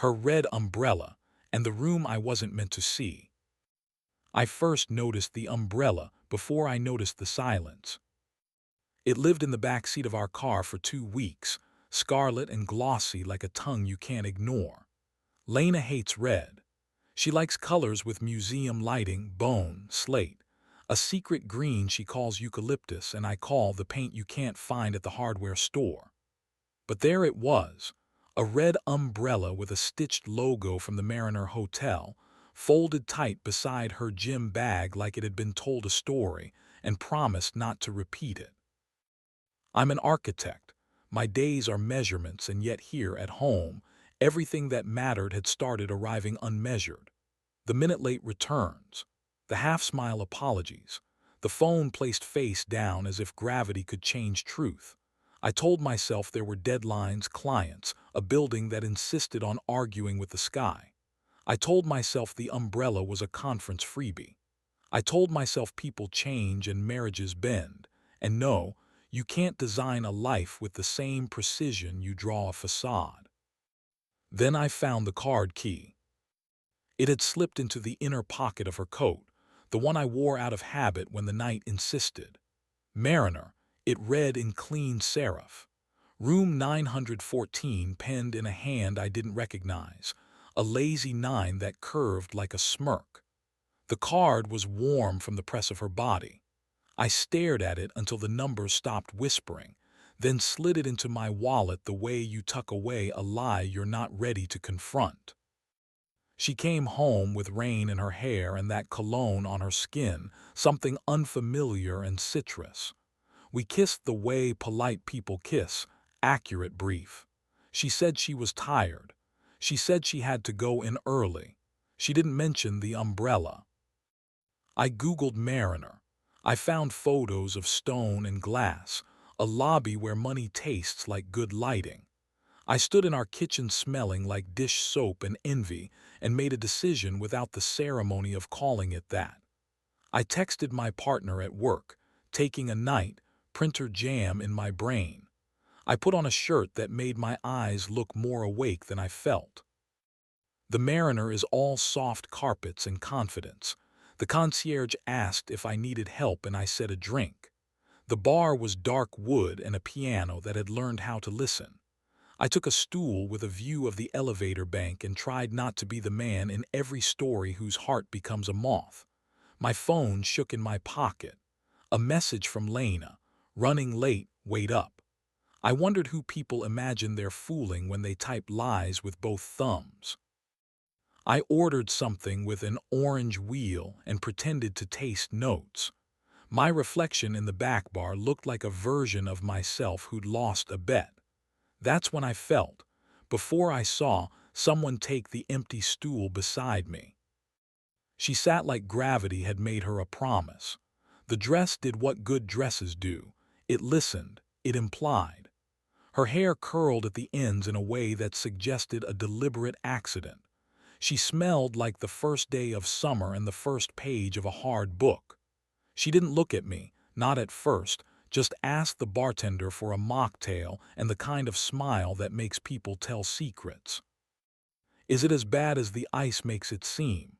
her red umbrella, and the room I wasn't meant to see. I first noticed the umbrella before I noticed the silence. It lived in the back seat of our car for 2 weeks, scarlet and glossy like a tongue you can't ignore. Lena hates red. She likes colors with museum lighting, bone, slate. A secret green she calls eucalyptus, and I call the paint you can't find at the hardware store. But there it was, a red umbrella with a stitched logo from the Mariner Hotel, folded tight beside her gym bag like it had been told a story and promised not to repeat it. I'm an architect. My days are measurements, and yet here at home, everything that mattered had started arriving unmeasured. The minute-late returns, the half-smile apologies, the phone placed face down as if gravity could change truth. I told myself there were deadlines, clients, a building that insisted on arguing with the sky. I told myself the umbrella was a conference freebie. I told myself people change and marriages bend, and no, you can't design a life with the same precision you draw a facade. Then I found the card key. It had slipped into the inner pocket of her coat, the one I wore out of habit when the night insisted. Mariner, it read in clean serif. Room 914 penned in a hand I didn't recognize, a lazy 9 that curved like a smirk. The card was warm from the press of her body. I stared at it until the numbers stopped whispering, then slid it into my wallet the way you tuck away a lie you're not ready to confront. She came home with rain in her hair and that cologne on her skin, something unfamiliar and citrus. We kissed the way polite people kiss, accurate brief. She said she was tired. She said she had to go in early. She didn't mention the umbrella. I Googled Mariner. I found photos of stone and glass, a lobby where money tastes like good lighting. I stood in our kitchen smelling like dish soap and envy and made a decision without the ceremony of calling it that. I texted my partner at work, taking a night, printer jam in my brain. I put on a shirt that made my eyes look more awake than I felt. The Mariner is all soft carpets and confidence. The concierge asked if I needed help and I said a drink. The bar was dark wood and a piano that had learned how to listen. I took a stool with a view of the elevator bank and tried not to be the man in every story whose heart becomes a moth. My phone shook in my pocket. A message from Lena. Running late, wait up. I wondered who people imagine they're fooling when they type lies with both thumbs. I ordered something with an orange wheel and pretended to taste notes. My reflection in the back bar looked like a version of myself who'd lost a bet. That's when I felt, before I saw, someone take the empty stool beside me. She sat like gravity had made her a promise. The dress did what good dresses do. It listened, it implied. Her hair curled at the ends in a way that suggested a deliberate accident. She smelled like the first day of summer and the first page of a hard book. She didn't look at me, not at first, just asked the bartender for a mocktail and the kind of smile that makes people tell secrets. Is it as bad as the ice makes it seem?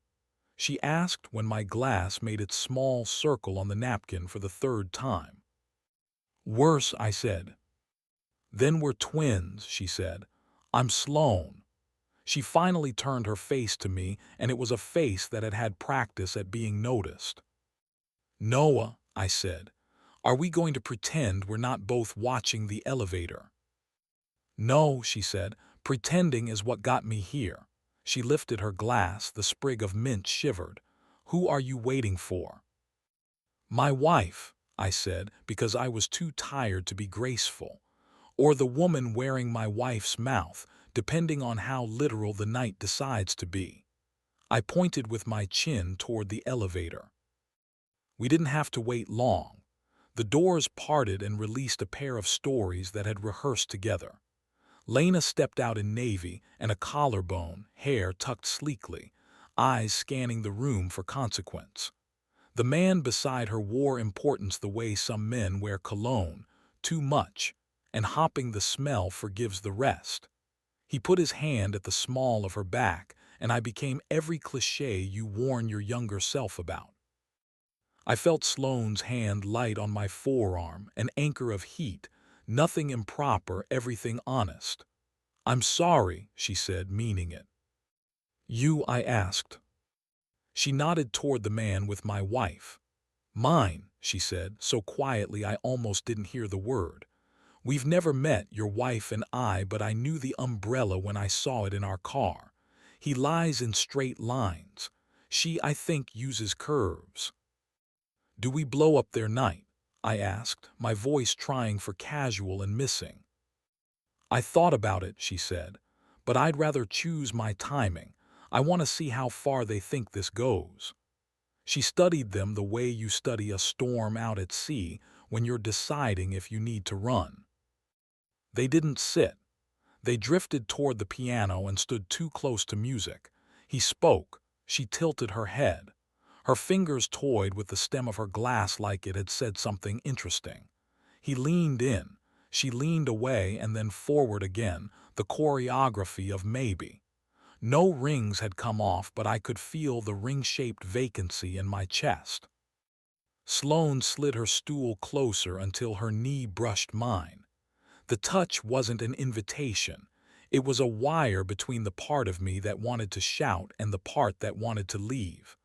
She asked when my glass made its small circle on the napkin for the third time. Worse, I said. Then we're twins, she said. I'm Sloane. She finally turned her face to me, and it was a face that had had practice at being noticed. Noah, I said, are we going to pretend we're not both watching the elevator? No, she said, pretending is what got me here. She lifted her glass, the sprig of mint shivered. Who are you waiting for? My wife, I said, because I was too tired to be graceful. Or the woman wearing my wife's mouth, depending on how literal the night decides to be. I pointed with my chin toward the elevator. We didn't have to wait long. The doors parted and released a pair of stories that had rehearsed together. Lena stepped out in navy and a collarbone, hair tucked sleekly, eyes scanning the room for consequence. The man beside her wore importance the way some men wear cologne, too much, and hopping the smell forgives the rest. He put his hand at the small of her back, and I became every cliché you warn your younger self about. I felt Sloane's hand light on my forearm, an anchor of heat, nothing improper, everything honest. "I'm sorry," she said, meaning it. "You?" I asked. She nodded toward the man with my wife. "Mine," she said, so quietly I almost didn't hear the word. "We've never met, your wife and I, but I knew the umbrella when I saw it in our car. He lies in straight lines. She, I think, uses curves." "Do we blow up their night?" I asked, my voice trying for casual and missing. "I thought about it," she said, "but I'd rather choose my timing. I want to see how far they think this goes." She studied them the way you study a storm out at sea when you're deciding if you need to run. They didn't sit. They drifted toward the piano and stood too close to music. He spoke. She tilted her head. Her fingers toyed with the stem of her glass like it had said something interesting. He leaned in. She leaned away and then forward again, the choreography of maybe. No rings had come off, but I could feel the ring-shaped vacancy in my chest. Sloane slid her stool closer until her knee brushed mine. The touch wasn't an invitation. It was a wire between the part of me that wanted to shout and the part that wanted to leave.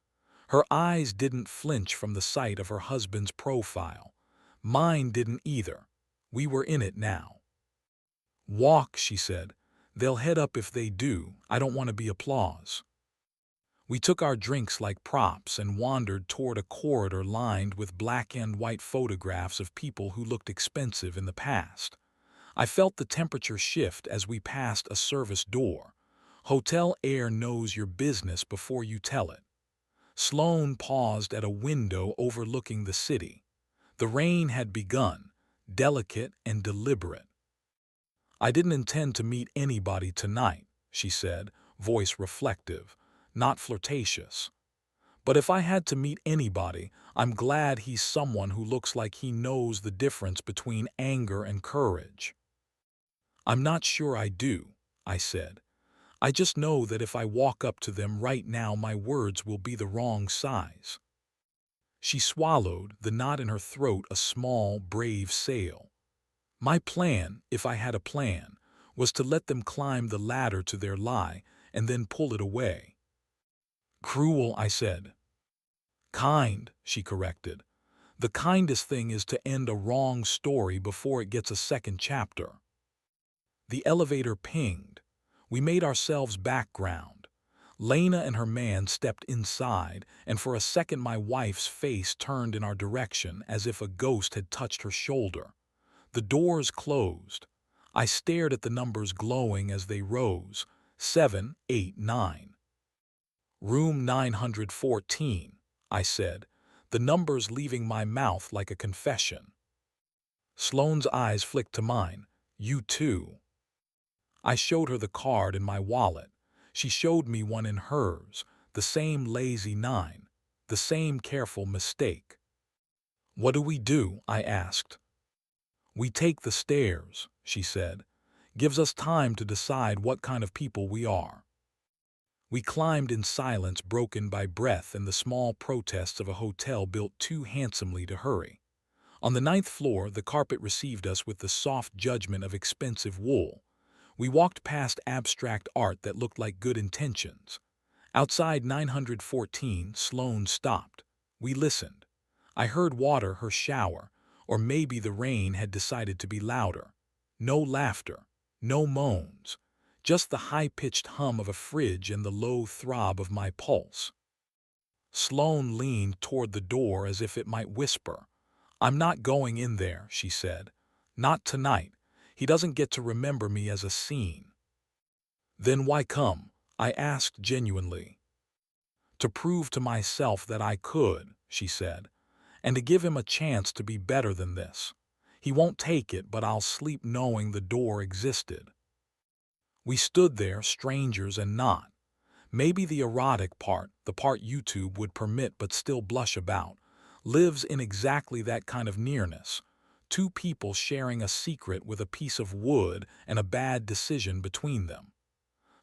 Her eyes didn't flinch from the sight of her husband's profile. Mine didn't either. We were in it now. "Walk," she said. "They'll head up if they do. I don't want to be applause." We took our drinks like props and wandered toward a corridor lined with black and white photographs of people who looked expensive in the past. I felt the temperature shift as we passed a service door. Hotel air knows your business before you tell it. Sloane paused at a window overlooking the city. The rain had begun, delicate and deliberate. "I didn't intend to meet anybody tonight," she said, voice reflective, not flirtatious. "But if I had to meet anybody, I'm glad he's someone who looks like he knows the difference between anger and courage." "I'm not sure I do," I said. "I just know that if I walk up to them right now, my words will be the wrong size." She swallowed, the knot in her throat a small, brave sail. "My plan, if I had a plan, was to let them climb the ladder to their lie and then pull it away." "Cruel," I said. "Kind," she corrected. "The kindest thing is to end a wrong story before it gets a second chapter." The elevator pinged. We made ourselves background. Lena and her man stepped inside, and for a second my wife's face turned in our direction as if a ghost had touched her shoulder. The doors closed. I stared at the numbers glowing as they rose. 7, 8, 9. "Room 914, I said, the numbers leaving my mouth like a confession. Sloane's eyes flicked to mine. "You too." I showed her the card in my wallet. She showed me one in hers, the same lazy 9, the same careful mistake. "What do we do?" I asked. "We take the stairs," she said. "Gives us time to decide what kind of people we are." We climbed in silence broken by breath and the small protests of a hotel built too handsomely to hurry. On the 9th floor, the carpet received us with the soft judgment of expensive wool. We walked past abstract art that looked like good intentions. Outside 914, Sloane stopped. We listened. I heard water, her shower, or maybe the rain had decided to be louder. No laughter, no moans, just the high-pitched hum of a fridge and the low throb of my pulse. Sloane leaned toward the door as if it might whisper. "I'm not going in there," she said. "Not tonight. He doesn't get to remember me as a scene." "Then why come?" I asked genuinely. "To prove to myself that I could," she said, "and to give him a chance to be better than this. He won't take it, but I'll sleep knowing the door existed." We stood there, strangers and not. Maybe the erotic part, the part YouTube would permit but still blush about, lives in exactly that kind of nearness. Two people sharing a secret with a piece of wood and a bad decision between them.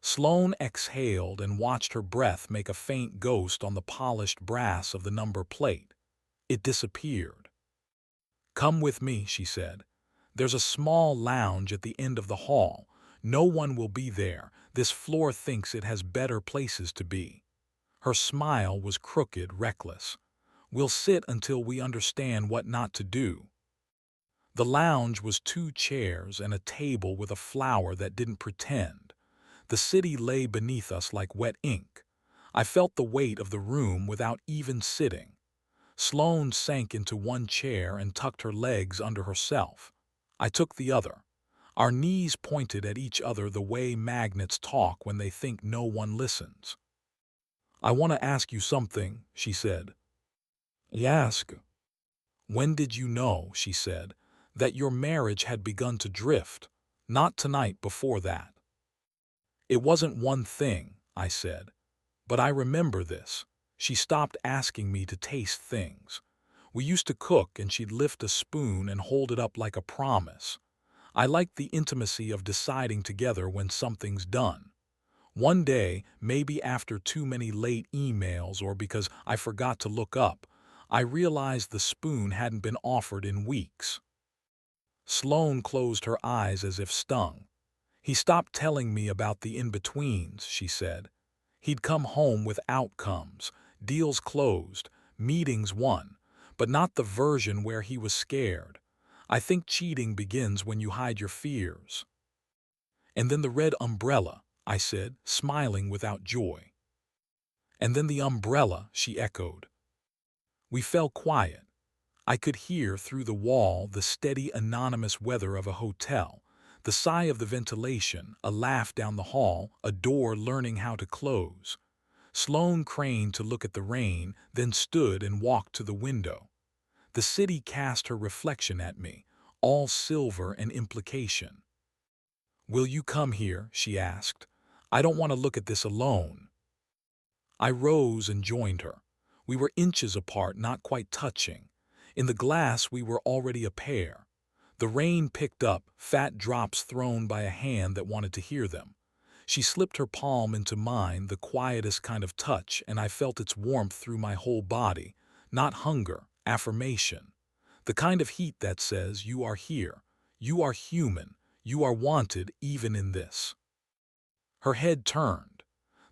Sloane exhaled and watched her breath make a faint ghost on the polished brass of the number plate. It disappeared. "Come with me," she said. "There's a small lounge at the end of the hall. No one will be there. This floor thinks it has better places to be." Her smile was crooked, reckless. "We'll sit until we understand what not to do." The lounge was 2 chairs and a table with a flower that didn't pretend. The city lay beneath us like wet ink. I felt the weight of the room without even sitting. Sloane sank into one chair and tucked her legs under herself. I took the other. Our knees pointed at each other the way magnets talk when they think no one listens. "I want to ask you something," she said. "Ask." "When did you know," she said, "that your marriage had begun to drift? Not tonight, before that." "It wasn't one thing," I said. "But I remember this. She stopped asking me to taste things. We used to cook and she'd lift a spoon and hold it up like a promise. I liked the intimacy of deciding together when something's done. One day, maybe after too many late emails or because I forgot to look up, I realized the spoon hadn't been offered in weeks." Sloane closed her eyes as if stung. "He stopped telling me about the in-betweens," she said. "He'd come home with outcomes, deals closed, meetings won, but not the version where he was scared. I think cheating begins when you hide your fears." "And then the red umbrella," I said, smiling without joy. "And then the umbrella," she echoed. We fell quiet. I could hear through the wall the steady, anonymous weather of a hotel, the sigh of the ventilation, a laugh down the hall, a door learning how to close. Sloane craned to look at the rain, then stood and walked to the window. The city cast her reflection at me, all silver and implication. "Will you come here?" she asked. "I don't want to look at this alone." I rose and joined her. We were inches apart, not quite touching. In the glass we were already a pair. The rain picked up, fat drops thrown by a hand that wanted to hear them. She slipped her palm into mine, the quietest kind of touch, and I felt its warmth through my whole body. Not hunger, affirmation. The kind of heat that says, "You are here. You are human. You are wanted even in this." Her head turned.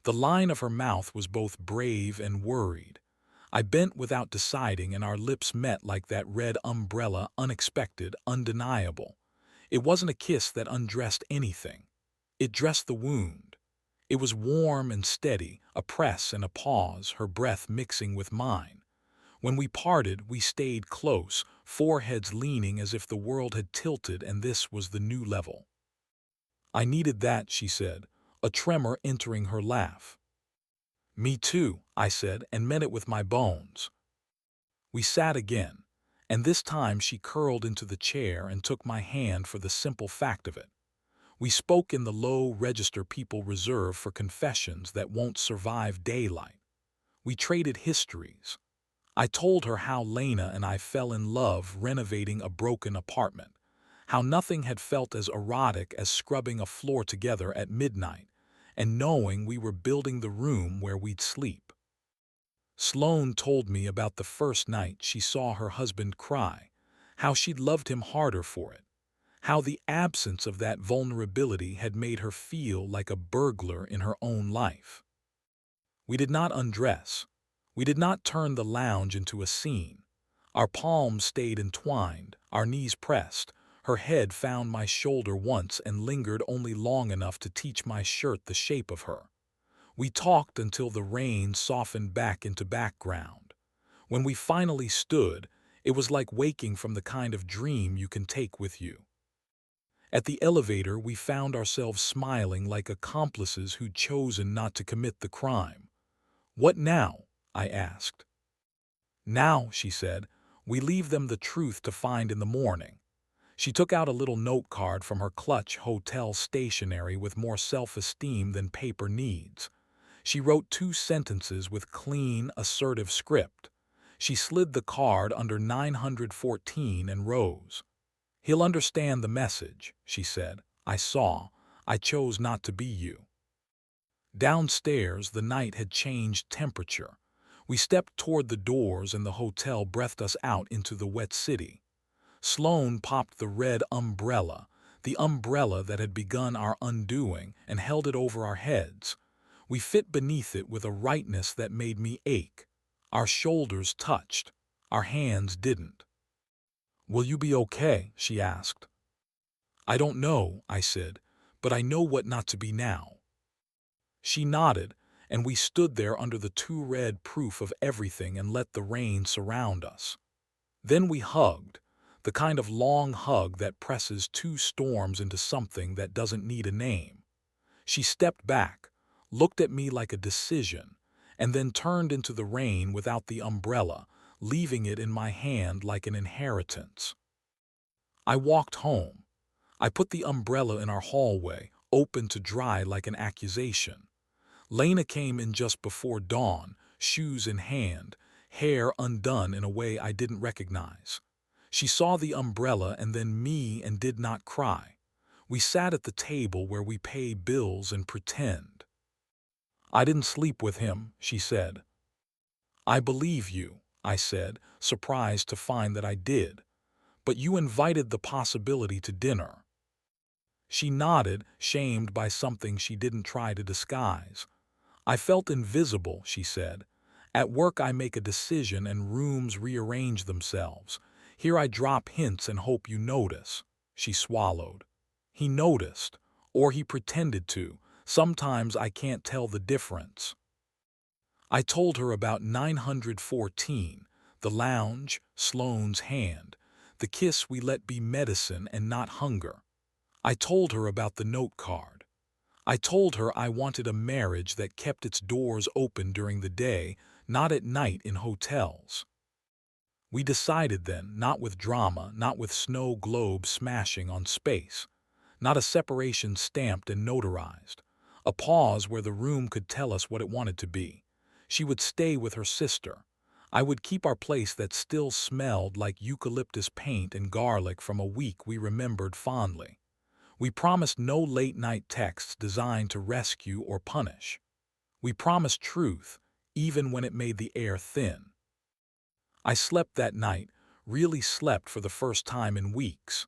The line of her mouth was both brave and worried. I bent without deciding, and our lips met like that red umbrella, unexpected, undeniable. It wasn't a kiss that undressed anything. It dressed the wound. It was warm and steady, a press and a pause, her breath mixing with mine. When we parted, we stayed close, foreheads leaning as if the world had tilted and this was the new level. "I needed that," she said, a tremor entering her laugh. "Me too," I said, and meant it with my bones. We sat again, and this time she curled into the chair and took my hand for the simple fact of it. We spoke in the low register people reserve for confessions that won't survive daylight. We traded histories. I told her how Lena and I fell in love renovating a broken apartment, how nothing had felt as erotic as scrubbing a floor together at midnight, and knowing we were building the room where we'd sleep. Sloane told me about the first night she saw her husband cry, how she'd loved him harder for it, how the absence of that vulnerability had made her feel like a burglar in her own life. We did not undress. We did not turn the lounge into a scene. Our palms stayed entwined, our knees pressed. Her head found my shoulder once and lingered only long enough to teach my shirt the shape of her. We talked until the rain softened back into background. When we finally stood, it was like waking from the kind of dream you can take with you. At the elevator, we found ourselves smiling like accomplices who'd chosen not to commit the crime. "What now?" I asked. "Now," she said, "we leave them the truth to find in the morning." She took out a little note card from her clutch, hotel stationery with more self-esteem than paper needs. She wrote 2 sentences with clean, assertive script. She slid the card under 914 and rose. "He'll understand the message," she said. "I saw. I chose not to be you." Downstairs, the night had changed temperature. We stepped toward the doors and the hotel breathed us out into the wet city. Sloane popped the red umbrella, the umbrella that had begun our undoing, and held it over our heads. We fit beneath it with a rightness that made me ache. Our shoulders touched. Our hands didn't. "Will you be okay?" she asked. "I don't know," I said, "but I know what not to be now." She nodded, and we stood there under the two red proof of everything and let the rain surround us. Then we hugged, the kind of long hug that presses two storms into something that doesn't need a name. She stepped back, looked at me like a decision, and then turned into the rain without the umbrella, leaving it in my hand like an inheritance. I walked home. I put the umbrella in our hallway, open to dry like an accusation. Lena came in just before dawn, shoes in hand, hair undone in a way I didn't recognize. She saw the umbrella and then me and did not cry. We sat at the table where we pay bills and pretend. "I didn't sleep with him," she said. "I believe you," I said, surprised to find that I did. "But you invited the possibility to dinner." She nodded, shamed by something she didn't try to disguise. "I felt invisible," she said. "At work I make a decision and rooms rearrange themselves. Here I drop hints and hope you notice." She swallowed. He noticed, or he pretended to. Sometimes I can't tell the difference. I told her about 914, the lounge, Sloane's hand, the kiss we let be medicine and not hunger. I told her about the note card. I told her I wanted a marriage that kept its doors open during the day, not at night in hotels. We decided then, not with drama, not with snow globes smashing on space, not a separation stamped and notarized, a pause where the room could tell us what it wanted to be. She would stay with her sister. I would keep our place that still smelled like eucalyptus paint and garlic from a week we remembered fondly. We promised no late-night texts designed to rescue or punish. We promised truth, even when it made the air thin. I slept that night, really slept for the first time in weeks.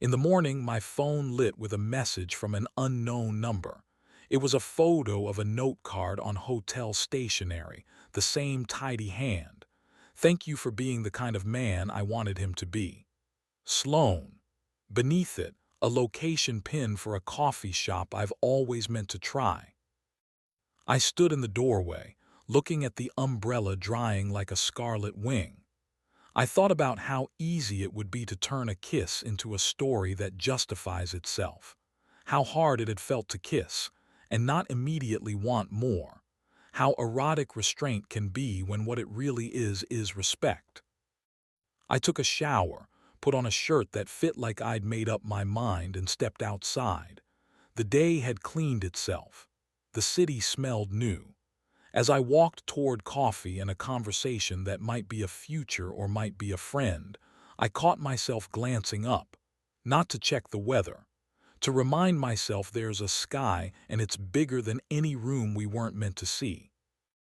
In the morning, my phone lit with a message from an unknown number. It was a photo of a note card on hotel stationery, the same tidy hand. "Thank you for being the kind of man I wanted him to be. Sloane." Beneath it, a location pin for a coffee shop I've always meant to try. I stood in the doorway, looking at the umbrella drying like a scarlet wing. I thought about how easy it would be to turn a kiss into a story that justifies itself. How hard it had felt to kiss, and not immediately want more. How erotic restraint can be when what it really is respect. I took a shower, put on a shirt that fit like I'd made up my mind, and stepped outside. The day had cleaned itself. The city smelled new. As I walked toward coffee and a conversation that might be a future or might be a friend, I caught myself glancing up, not to check the weather, to remind myself there's a sky and it's bigger than any room we weren't meant to see.